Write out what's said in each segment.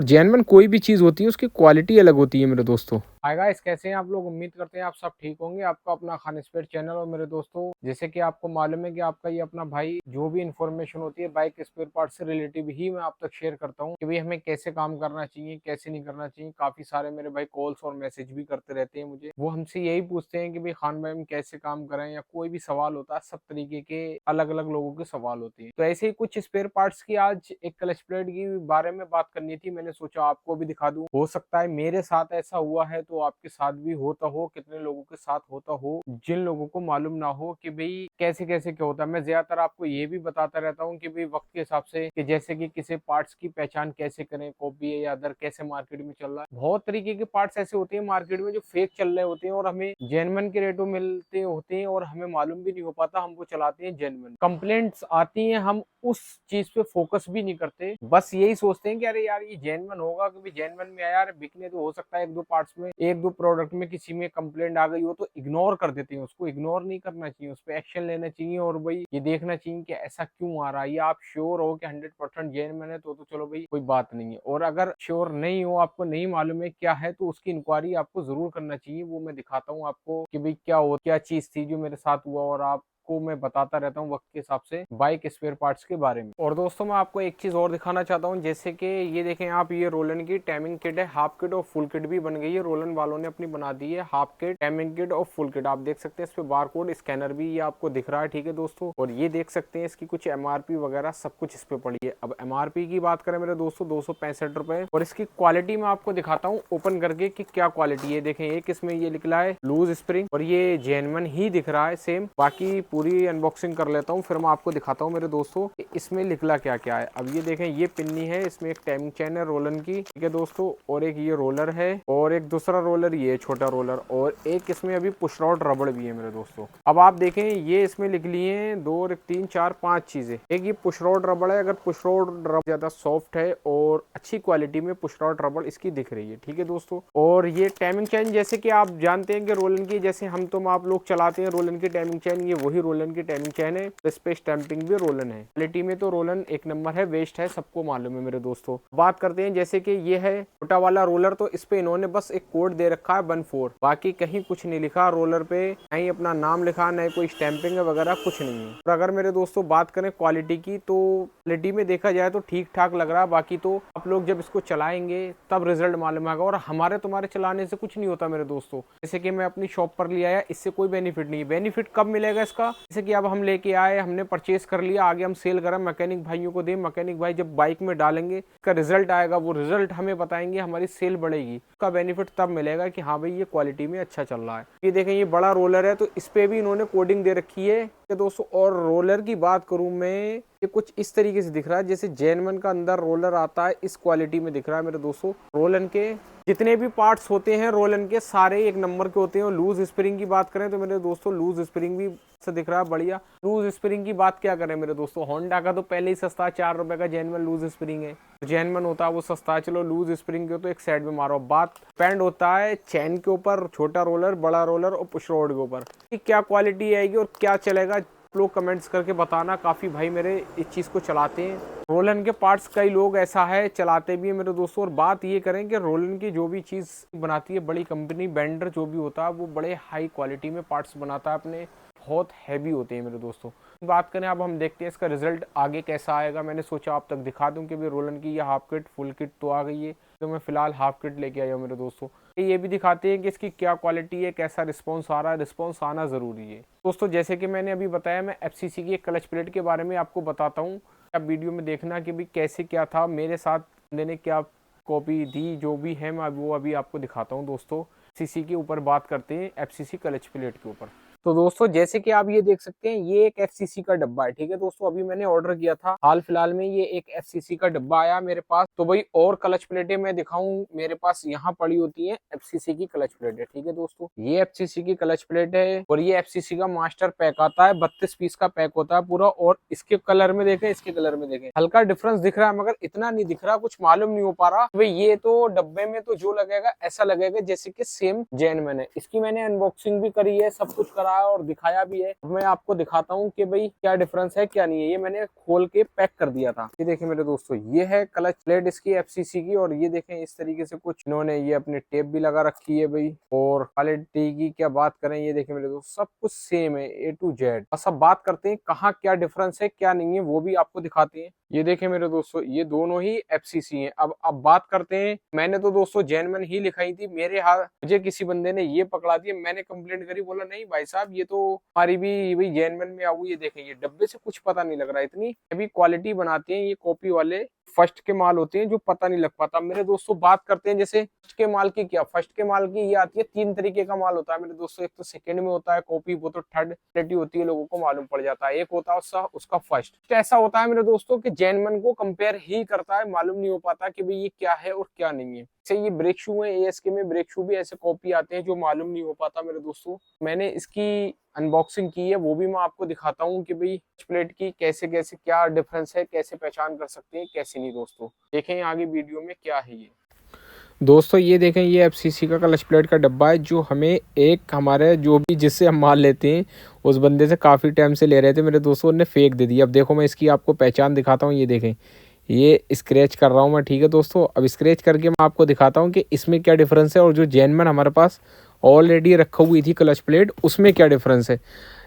Genuine कोई भी चीज़ होती है उसकी क्वालिटी अलग होती है मेरे दोस्तों। हाय गाइस, कैसे हैं आप लोग? उम्मीद करते हैं आप सब ठीक होंगे। आपका अपना खान स्पीड चैनल। और मेरे दोस्तों, जैसे कि आपको मालूम है कि आपका ये अपना भाई जो भी इन्फॉर्मेशन होती है बाइक स्पेयर पार्ट से रिलेटिव ही मैं आप तक शेयर करता हूँ कि भाई हमें कैसे काम करना चाहिए, कैसे नहीं करना चाहिए। काफी सारे मेरे भाई कॉल्स और मैसेज भी करते रहते हैं मुझे। वो हमसे यही पूछते हैं कि भाई खान भाई हम कैसे काम करें, या कोई भी सवाल होता है। सब तरीके के अलग अलग लोगों के सवाल होते हैं। तो ऐसे ही कुछ स्पेयर पार्ट्स की आज एक क्लच प्लेट की बारे में बात करनी थी। मैंने सोचा आपको भी दिखा दूं। हो सकता है मेरे साथ ऐसा हुआ है तो आपके साथ भी होता हो, कितने लोगों के साथ होता हो जिन लोगों को मालूम ना हो कि भाई कैसे कैसे क्या होता है। मैं ज्यादातर आपको ये भी बताता रहता हूँ कि भाई वक्त के हिसाब से कि जैसे कि किसी पार्ट्स की पहचान कैसे करें, कॉपी है या अदर कैसे मार्केट में चल रहा है। बहुत तरीके के पार्ट्स ऐसे होते हैं मार्केट में जो फेक चल रहे होते हैं और हमें जेन्युइन के रेटों मिलते होते हैं और हमें मालूम भी नहीं हो पाता। हम वो चलाते हैं जेन्युइन। कंप्लेंट्स आती हैं, हम उस चीज पे फोकस भी नहीं करते। बस यही सोचते हैं कि अरे यार ये जेन्युइन होगा, क्योंकि जेन्युइन में यार बिकने तो हो सकता है एक दो पार्ट्स में, एक दो प्रोडक्ट में किसी में कंप्लेंट आ गई हो तो इग्नोर कर देते हैं। उसको इग्नोर नहीं करना चाहिए, उस पर एक्शन लेना चाहिए। और भाई ये देखना चाहिए कि ऐसा क्यों आ रहा है। ये आप श्योर हो कि 100% जेन्युइन है तो चलो भाई कोई बात नहीं है। और अगर श्योर नहीं हो, आपको नहीं मालूम है क्या है, तो उसकी इंक्वायरी आपको जरूर करना चाहिए। वो मैं दिखाता हूँ आपको कि भाई क्या चीज थी जो मेरे साथ हुआ, और आप को मैं बताता रहता हूँ वक्त के हिसाब से बाइक स्पेयर पार्ट्स के बारे में। और दोस्तों, मैं आपको एक चीज और दिखाना चाहता हूँ। जैसे कि ये देखें आप, ये रोलन की टाइमिंग किट है। हाफ किट और फुल किट भी बन गई है। रोलन वालों ने अपनी बना दी है हाफ किट, टाइमिंग किट और फुल किट। आप देख सकते हैं इस पे बारकोड स्कैनर भी ये आपको दिख रहा है, ठीक है दोस्तों। और ये देख सकते हैं इसकी कुछ एमआरपी वगैरह सब कुछ इस पे पड़ी है। अब एमआरपी की बात करें मेरे दोस्तों, 265 रुपए। और इसकी क्वालिटी मैं आपको दिखाता हूँ ओपन करके कि क्या क्वालिटी है। देखें एक इसमें ये निकला है लूज स्प्रिंग, और ये जेन्युइन ही दिख रहा है सेम। बाकी पूरी अनबॉक्सिंग कर लेता हूँ फिर मैं आपको दिखाता हूँ मेरे दोस्तों कि इसमें निकला क्या क्या है। अब ये देखें ये पिन्नी है, इसमें एक टाइमिंग चेन है रोलन की, ठीक है दोस्तों। और एक ये रोलर है, और एक दूसरा रोलर ये छोटा रोलर, और एक इसमें अभी पुश रॉड रबड़ भी है मेरे दोस्तों। अब आप देखें ये इसमें लिख लिए हैं 2 3 4 5 चीजें। एक ये पुश रॉड रबड़ है। अगर पुश रॉड रबड़ ज्यादा सॉफ्ट है और अच्छी क्वालिटी में पुश रॉड रबड़ इसकी दिख रही है, ठीक है दोस्तों। और ये टाइमिंग चेन, जैसे कि आप जानते हैं कि रोलन की, जैसे हम तुम आप लोग चलाते हैं रोलन की टाइमिंग चेन, ये वही रोलन की टाइमिंग चेन है। इस पे स्टैंपिंग भी रोलन है। क्वालिटी में तो रोलन एक नंबर है, वेस्ट है, सबको मालूम है मेरे दोस्तों। बात करते हैं जैसे कि ये है छोटा वाला रोलर, तो इस पे इन्होंने बस एक कोड दे रखा है 14, बाकी कहीं कुछ नहीं लिखा रोलर पे, नहीं अपना नाम लिखा, नहीं कोई स्टैंपिंग वगैरह कुछ नहीं है। और अगर मेरे दोस्तों बात करें क्वालिटी की, तो क्वालिटी में देखा जाए तो ठीक ठाक लग रहा है। बाकी तो आप लोग जब इसको चलाएंगे तब रिजल्ट मालूम आएगा। और हमारे तुम्हारे चलाने से कुछ नहीं होता मेरे दोस्तों। जैसे कि मैं अपनी शॉप पर ले आया, इससे कोई बेनिफिट नहीं है। बेनिफिट कब मिलेगा इसका? जैसे कि अब हम लेके आए, हमने परचेस कर लिया, आगे हम सेल करें, मैकेनिक भाइयों को दें, मैकेनिक भाई जब बाइक में डालेंगे इसका रिजल्ट आएगा, वो रिजल्ट हमें बताएंगे, हमारी सेल बढ़ेगी। उसका बेनिफिट तब मिलेगा कि हाँ भाई ये क्वालिटी में अच्छा चल रहा है। ये देखें ये बड़ा रोलर है, तो इस पे भी इन्होंने कोडिंग दे रखी है दोस्तों। और रोलर की बात करूं मैं, ये कुछ इस तरीके से दिख रहा है जैसे जेन्युइन का अंदर रोलर आता है, इस क्वालिटी में दिख रहा है मेरे दोस्तों। रोलन के जितने भी पार्ट्स होते हैं रोलन के सारे एक नंबर के होते हैं। और लूज स्प्रिंग की बात करें तो मेरे दोस्तों लूज स्प्रिंग भी से दिख रहा है बढ़िया। लूज स्प्रिंग की बात क्या करें मेरे दोस्तों, होंडा का तो पहले ही सस्ता 4 रुपए का जेन्युइन लूज स्प्रिंग है। जेन्युइन होता है वो सस्ता है, चलो लूज स्प्रिंग के तो एक साइड में मारो। बात डिपेंड होता है चैन के ऊपर, छोटा रोलर, बड़ा रोलर और पुश रोड के ऊपर कि क्या क्वालिटी आएगी और क्या चलेगा। लोग कमेंट्स करके बताना। काफी भाई मेरे इस चीज को चलाते हैं। रोलन के पार्ट्स कई लोग ऐसा है चलाते भी है मेरे दोस्तों। और बात ये करें कि रोलन की जो भी चीज बनाती है बड़ी कंपनी, बेंडर जो भी होता है, वो बड़े हाई क्वालिटी में पार्ट्स बनाता है अपने, बहुत हैवी होते हैं मेरे दोस्तों। बात करें अब हम देखते हैं इसका रिजल्ट आगे कैसा आएगा। मैंने सोचा आप तक दिखा दूं कि भाई रोलन की ये हाफ किट फुल किट तो आ गई है, तो मैं फिलहाल हाफ किट लेके आया हूँ मेरे दोस्तों। ये भी दिखाते हैं कि इसकी क्या क्वालिटी है, कैसा रिस्पॉन्स आ रहा है। रिस्पॉन्स आना जरूरी है दोस्तों। जैसे कि मैंने अभी बताया, मैं एफसीसी की एक क्लच प्लेट के बारे में आपको बताता हूँ। आप वीडियो में देखना कि भाई कैसे क्या था मेरे साथ, मैंने क्या कॉपी दी, जो भी है मैं वो अभी आपको दिखाता हूँ दोस्तों। एफसीसी के ऊपर बात करते हैं, एफसीसी क्लच प्लेट के ऊपर। तो दोस्तों जैसे कि आप ये देख सकते हैं, ये एक एफसीसी का डब्बा है, ठीक है दोस्तों। अभी मैंने ऑर्डर किया था, हाल फिलहाल में ये एक एफसीसी का डब्बा आया मेरे पास। तो भाई और क्लच प्लेटें मैं दिखाऊं, मेरे पास यहाँ पड़ी होती है एफसीसी की क्लच प्लेट है, ठीक है दोस्तों। ये एफसीसी की क्लच प्लेट है, और ये एफसीसी का मास्टर पैक आता है, 32 पीस का पैक होता है पूरा। और इसके कलर में देखें, इसके कलर में देखें, हल्का डिफरेंस दिख रहा है, मगर इतना नहीं दिख रहा, कुछ मालूम नहीं हो पा रहा। भाई ये तो डब्बे में तो जो लगेगा ऐसा लगेगा जैसे कि सेम जेन्युइन है। इसकी मैंने अनबॉक्सिंग भी करी है, सब कुछ करा रहा है और दिखाया भी है। मैं आपको दिखाता हूँ कि भाई क्या डिफरेंस है क्या नहीं है। ये मैंने खोल के पैक कर दिया था। ये देखें मेरे दोस्तों, ये है क्लच प्लेट इसकी FCC की, और ये देखें इस तरीके से कुछ इन्होंने ये अपनी टेप भी लगा रखी है भाई। और क्वालिटी की क्या बात करें, ये देखें मेरे दोस्त सब कुछ सेम है A to Z। बस अब बात करते हैं कहाँ क्या डिफरेंस है क्या नहीं है, वो भी आपको दिखाते हैं। ये देखें मेरे दोस्तों, ये दोनों ही FCC हैं। अब बात करते हैं, मैंने तो दोस्तों जेन्युइन ही लिखाई थी, मेरे हाथ मुझे किसी बंदे ने ये पकड़ा दिया, मैंने कंप्लेंट करी, बोला नहीं भाई साहब ये तो हमारी भी भाई जेन्युइन में आऊ। ये देखें ये डब्बे से कुछ पता नहीं लग रहा है, इतनी अभी क्वालिटी बनाते हैं ये कॉपी वाले। फर्स्ट के माल होते हैं जो पता नहीं लग पाता मेरे दोस्तों। बात करते हैं जैसे फर्स्ट के माल की, क्या फर्स्ट के माल की ये आती है 3 तरीके का माल होता है मेरे दोस्तों। एक तो सेकंड में होता है कॉपी, वो तो थर्ड क्वालिटी होती है, लोगों को मालूम पड़ जाता है। एक होता है उसका फर्स्ट। ऐसा होता है मेरे दोस्तों कि जेन्युइन को कंपेयर ही करता है, मालूम नहीं हो पाता कि भाई ये क्या है और क्या नहीं है। जैसे ये ब्रेक शू है, ASK में ब्रेक शू भी ऐसे कॉपी आते हैं जो मालूम नहीं हो पाता मेरे दोस्तों। मैंने इसकी अनबॉक्सिंग की है, वो भी मैं आपको दिखाता हूँ कि भाई प्लेट की कैसे कैसे क्या डिफरेंस है, कैसे पहचान कर सकते हैं कैसे नहीं। दोस्तों देखें आगे वीडियो में क्या है ये। दोस्तों ये देखें ये FCC का क्लच प्लेट का डब्बा है, जो हमें एक हमारे जो भी जिससे हम माल लेते हैं उस बंदे से काफ़ी टाइम से ले रहे थे मेरे दोस्तों, उन्होंने फेक दे दिया। अब देखो मैं इसकी आपको पहचान दिखाता हूँ। ये देखें ये स्क्रैच कर रहा हूँ मैं, ठीक है दोस्तों। अब स्क्रैच करके मैं आपको दिखाता हूँ कि इसमें क्या डिफरेंस है और जो जेन्युइन हमारे पास ऑलरेडी रखा हुई थी क्लच प्लेट उसमें क्या डिफरेंस है।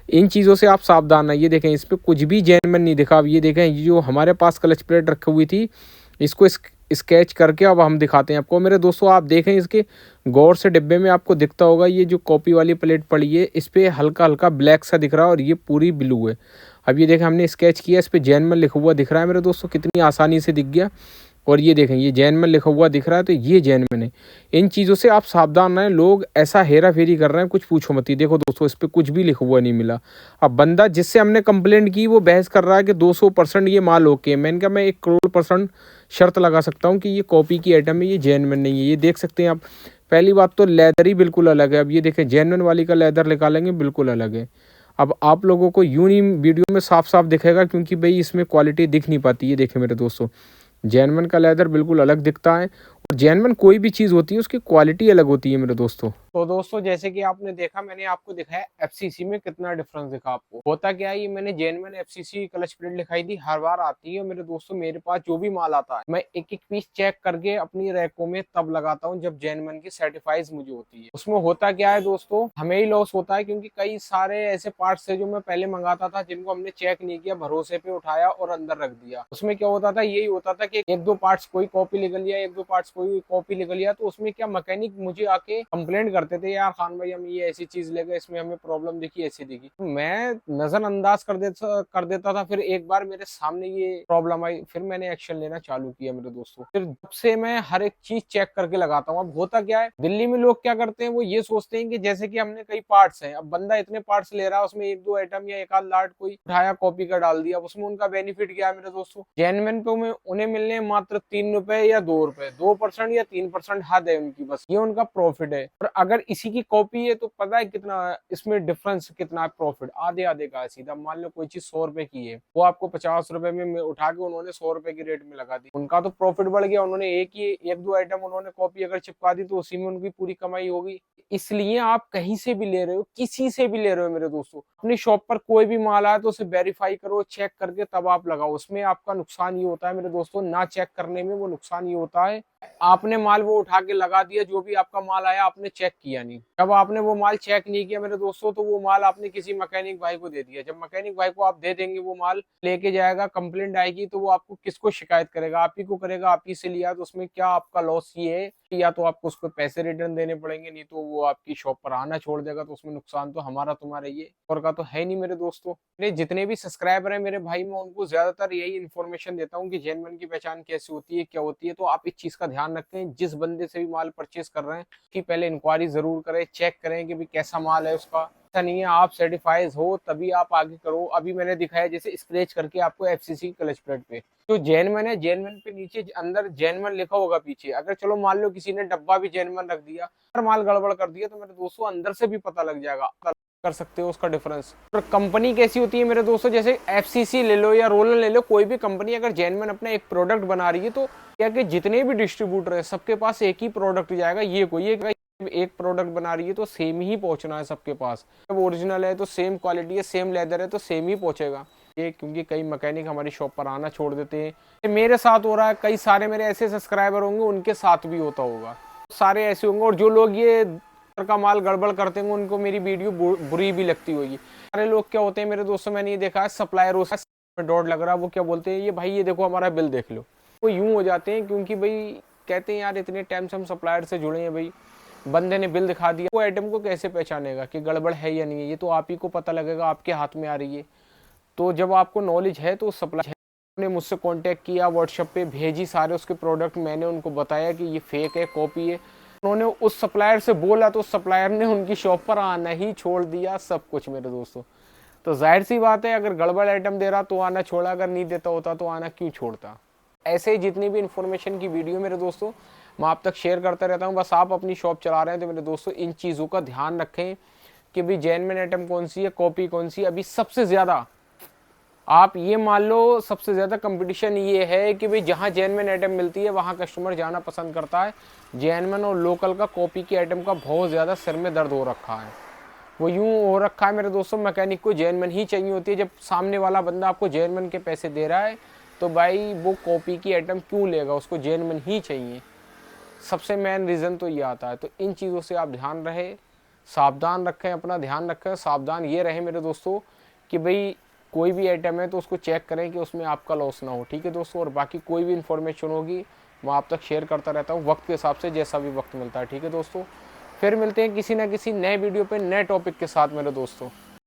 इन चीज़ों से आप सावधान है। ये देखें इस पर कुछ भी जेन्युइन नहीं दिखा। अब ये देखें ये जो हमारे पास क्लच प्लेट रखी हुई थी, इसको स्केच करके अब हम दिखाते हैं आपको मेरे दोस्तों। आप देखें इसके गौर से डिब्बे में आपको दिखता होगा ये जो कॉपी वाली प्लेट पड़ी है, इस पर हल्का हल्का ब्लैक सा दिख रहा है और ये पूरी ब्लू है। अब ये देखें हमने स्केच किया, इस पर जेन्युइन लिखा हुआ दिख रहा है मेरे दोस्तों, कितनी आसानी से दिख गया। और ये देखें ये जेन्युइन लिखा हुआ दिख रहा है, तो ये जेन्युइन है। इन चीज़ों से आप सावधान रहें, लोग ऐसा हेरा फेरी कर रहे हैं कुछ पूछो मत ही। देखो दोस्तों इस पर कुछ भी लिखा हुआ नहीं मिला। अब बंदा जिससे हमने कंप्लेंट की वो बहस कर रहा है कि 200% ये माल ओके। मैंने कहा मैं 1 करोड़% शर्त लगा सकता हूँ कि ये कॉपी की आइटम है, ये जेन्युइन नहीं है। ये देख सकते हैं आप। पहली बात तो लेदर ही बिल्कुल अलग है। अब ये देखें जेन्युइन वाली का लेदर निकालेंगे बिल्कुल अलग है। अब आप लोगों को यूं ही वीडियो में साफ साफ दिखेगा क्योंकि भाई इसमें क्वालिटी दिख नहीं पाती। ये देखें मेरे दोस्तों जेन्युइन का लेदर बिल्कुल अलग दिखता है, और जेन्युइन कोई भी चीज़ होती है उसकी क्वालिटी अलग होती है मेरे दोस्तों। तो दोस्तों जैसे कि आपने देखा, मैंने आपको दिखाया FCC में कितना डिफरेंस दिखा आपको। होता क्या है, ये मैंने जेन्युइन FCC क्लच प्लेट लिखाई थी, हर बार आती है मेरे दोस्तों। मेरे पास जो भी माल आता है मैं एक एक पीस चेक करके अपनी रैकों में तब लगाता हूँ जब जेन्युइन की सर्टिफाइज मुझे होती है। उसमें होता क्या है दोस्तों, हमें ही लॉस होता है, क्योंकि कई सारे ऐसे पार्ट्स थे जो मैं पहले मंगाता था जिनको हमने चेक नहीं किया, भरोसे पे उठाया और अंदर रख दिया। उसमें क्या होता था, यही होता था कि 1-2 पार्ट्स कोई कॉपी निकल लिया, 1-2 पार्ट्स कोई कॉपी निकल लिया, तो उसमें क्या मैकेनिक मुझे आके कंप्लेंट करते थे, यार खान भाई हम ये ऐसी चीज ले गए, इसमें हमें प्रॉब्लम दिखी, ऐसी दिखी। तो मैं नजरअंदाज कर देता था। फिर एक बार मेरे सामने ये प्रॉब्लम आई, फिर मैंने एक्शन लेना चालू किया मेरे दोस्तों। फिर तब से मैं हर एक चीज चेक करके लगाता हूँ। अब होता क्या है, दिल्ली में लोग क्या करते हैं, वो ये सोचते हैं कि जैसे कि हमने कई पार्ट्स हैं, अब बंदा इतने पार्ट्स ले रहा है, उसमें 1-2 आइटम या एक आध लाट कोई उठाया कॉपी का डाल दिया, उसमें उनका बेनिफिट क्या है मेरे दोस्तों। जेन्युइन पे उन्हें मिलने मात्र 3 रुपए या 2 रुपए, 2% या 3% हद है उनकी, बस ये उनका प्रॉफिट है। और अगर इसी की कॉपी है तो पता है कितना इसमें डिफरेंस, कितना प्रॉफिट आधे आधे का है सीधा। मान लो कोई चीज 100 रुपए की है, वो आपको 50 रुपए में उठा के उन्होंने 100 रुपए की रेट में लगा दी, उनका तो प्रॉफिट बढ़ गया। उन्होंने एक दो आइटम उन्होंने कॉपी अगर चिपका दी तो उसी में उनकी पूरी कमाई होगी। इसलिए आप कहीं से भी ले रहे हो, किसी से भी ले रहे हो मेरे दोस्तों, अपनी शॉप पर कोई भी माल आए तो उसे वेरीफाई करो, चेक करके तब आप लगाओ। उसमें आपका नुकसान ये होता है मेरे दोस्तों, ना चेक करने में वो नुकसान ये होता है, आपने माल वो उठा के लगा दिया, जो भी आपका माल आया आपने चेक किया नहीं। जब आपने वो माल चेक नहीं किया मेरे दोस्तों, तो वो माल आपने किसी मैकेनिक भाई को दे दिया। जब मैकेनिक भाई को आप दे देंगे, वो माल लेके जाएगा, कंप्लेंट आएगी, तो वो आपको किसको शिकायत करेगा, आप ही को करेगा। आप ही से लिया, तो उसमें क्या आपका लॉस ये है कि या तो आपको उसको पैसे रिटर्न देने पड़ेंगे, नहीं तो वो आपकी शॉप पर आना छोड़ देगा, तो उसमें नुकसान तो हमारा तुम्हारा ये और का तो है नहीं मेरे दोस्तों। मेरे जितने भी सब्सक्राइबर है मेरे भाई, मैं उनको ज्यादातर यही इन्फॉर्मेशन देता हूँ कि जेन्युइन की पहचान कैसे होती है, क्या होती है। तो आप इस चीज का ध्यान रखें, जिस बंदे से भी माल परचेस कर रहे हैं कि पहले इंक्वायरी जरूर करें, चेक करें कि भी कैसा माल है उसका। ऐसा नहीं है, आप सर्टिफाइज हो तभी आप आगे करो। अभी मैंने दिखाया जैसे स्क्रैच करके आपको FCC क्लच प्लेट पे जो जेन्युइन है, जेन्युइन पे नीचे अंदर जेन्युइन लिखा होगा पीछे। अगर चलो मान लो किसी ने डब्बा भी जेन्युइन रख दिया और माल गड़बड़ कर दिया, तो मेरे दोस्तों अंदर से भी पता लग जाएगा, कर सकते हो उसका डिफरेंस। और कंपनी कैसी होती है मेरे दोस्तों, जैसे FCC ले लो या रोलर ले लो, कोई भी कंपनी अगर जेन्युइन अपना एक प्रोडक्ट बना रही है, तो क्या कि जितने भी डिस्ट्रीब्यूटर है सबके पास एक ही प्रोडक्ट जाएगा। ये कोई एक एक प्रोडक्ट बना रही है तो सेम ही पहुंचना है सबके पास। जब ओरिजिनल है तो सेम क्वालिटी है, सेम लेदर है तो सेम ही पहुंचेगा। ये क्योंकि कई मैकेनिक हमारी शॉप पर आना छोड़ देते हैं, मेरे साथ हो रहा है, कई सारे मेरे ऐसे सब्सक्राइबर होंगे उनके साथ भी होता होगा, सारे ऐसे होंगे। और जो लोग ये का माल गड़बड़ करते हैं उनको मेरी वीडियो बुरी भी लगती होगी। सारे लोग क्या होते हैं मेरे दोस्तों, मैंने ये देखा है, सप्लायर में डॉट लग रहा है, वो क्या बोलते हैं, ये भाई ये देखो हमारा बिल देख लो। वो यूं हो जाते हैं क्योंकि भाई कहते हैं यार इतने टाइम से हम सप्लायर से जुड़े हैं, भाई बंदे ने बिल दिखा दिया, वो आइटम को कैसे पहचानेगा कि गड़बड़ है या नहीं है? ये तो आप ही को पता लगेगा, आपके हाथ में आ रही है। तो जब आपको नॉलेज है तो सप्लायर ने मुझसे कांटेक्ट किया, व्हाट्सएप पे भेजी सारे उसके प्रोडक्ट, मैंने उनको बताया कि ये फेक है, कॉपी है। उन्होंने उस सप्लायर से बोला तो सप्लायर ने उनकी शॉप पर आना ही छोड़ दिया, सब कुछ मेरे दोस्तों। तो जाहिर सी बात है, अगर गड़बड़ आइटम दे रहा तो आना छोड़ा, अगर नहीं देता होता तो आना क्यों छोड़ता। ऐसे ही जितनी भी इन्फॉर्मेशन की वीडियो मेरे दोस्तों मैं आप तक शेयर करता रहता हूँ। बस आप अपनी शॉप चला रहे हैं तो मेरे दोस्तों इन चीज़ों का ध्यान रखें कि भाई जेन्युइन आइटम कौन सी है, कॉपी कौन सी है। अभी सबसे ज़्यादा आप ये मान लो, सबसे ज़्यादा कंपटीशन ये है कि भाई जहाँ जेन्युइन आइटम मिलती है वहाँ कस्टमर जाना पसंद करता है। जेन्युइन और लोकल का, कॉपी की आइटम का बहुत ज़्यादा सिर में दर्द हो रखा है। वो यूँ हो रखा है मेरे दोस्तों, मैकेनिक को जेन्युइन ही चाहिए होती है। जब सामने वाला बंदा आपको जेन्युइन के पैसे दे रहा है तो भाई वो कॉपी की आइटम क्यों लेगा, उसको जेन्युइन ही चाहिए। सबसे मेन रीज़न तो ये आता है। तो इन चीज़ों से आप ध्यान रहे, सावधान रखें, अपना ध्यान रखें। सावधान ये रहे मेरे दोस्तों कि भाई कोई भी आइटम है तो उसको चेक करें कि उसमें आपका लॉस ना हो, ठीक है दोस्तों। और बाकी कोई भी इन्फॉर्मेशन होगी मैं आप तक शेयर करता रहता हूँ वक्त के हिसाब से, जैसा भी वक्त मिलता है, ठीक है दोस्तों। फिर मिलते हैं किसी ना किसी नए वीडियो पे, नए टॉपिक के साथ मेरे दोस्तों।